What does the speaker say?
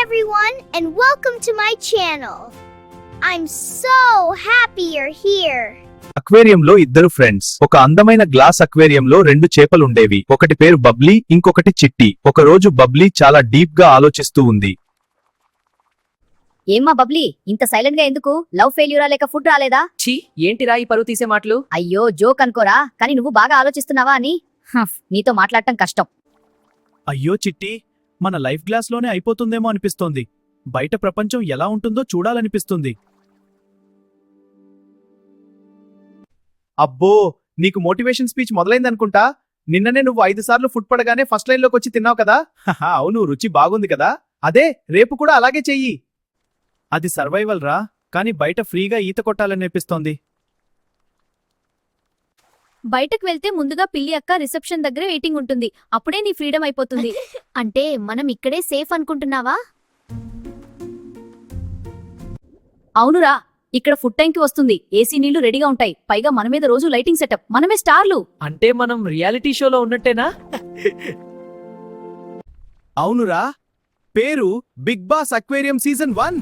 everyone, and welcome to my channel. I'm so happy you're here. అక్వేరియంలో ఇద్దరు friends. ఒక అందమైన గ్లాస్ అక్వేరియంలో రెండు చేపలుండేవి. ఒకటి పేరు బబ్లీ, ఇంకొకటి చిట్టి. ఒక రోజు బబ్లీ చాలా డీప్ గా ఆలోచిస్తూ ఉంది. ఏమ్మా బబ్లీ, ఇంత సైలెంట్ గా ఎందుకు? లవ్ ఫెయిల్యూరా లేక ఫుడ్ రాలేదా? ఛీ, ఏంటిరా ఈ పరువు తీసే మాటలు? అయ్యో జోక్ అనుకోరా, కానీ నువ్వు బాగా ఆలోచిస్తున్నావా అని. నీతో మాట్లాడటం కష్టం. అయ్యో చిట్టి, మన లైఫ్ గ్లాస్ లోనే అయిపోతుందేమో అనిపిస్తోంది. బయట ప్రపంచం ఎలా ఉంటుందో చూడాలనిపిస్తుంది. అబ్బో, నీకు మోటివేషన్ స్పీచ్ మొదలైందనుకుంటా. నిన్ననే నువ్వు 5 సార్లు ఫుడ్ పడగానే ఫస్ట్ లైన్ లోకి వచ్చి తిన్నావు కదా. అవును, రుచి బాగుంది కదా. అదే రేపు కూడా అలాగే చెయ్యి. అది సర్వైవల్ రా, కానీ బయట ఫ్రీగా ఈత కొట్టాలనిపిస్తోంది. బయటకు వెళ్తే ముందుగా పిల్లి అక్క రిసెప్షన్ దగ్గర వెయిటింగ్ ఉంటుంది. అప్పుడే నీ ఫ్రీడమ్ అయిపోతుంది. అంటే మనం ఇక్కడే సేఫ్ అనుకుంటున్నావా? అవునురా, ఇక్కడ ఫుడ్ టైంకి వస్తుంది. ఏసీ నీళ్లు రెడీగా ఉంటాయి. పైగా మన మీద రోజు లైటింగ్ సెటప్. మనమే స్టార్లు. అంటే మనం రియాలిటీ షోలో ఉన్నట్టేనా? అవునురా, పేరు బిగ్ బాస్ అక్వేరియం సీజన్ 1.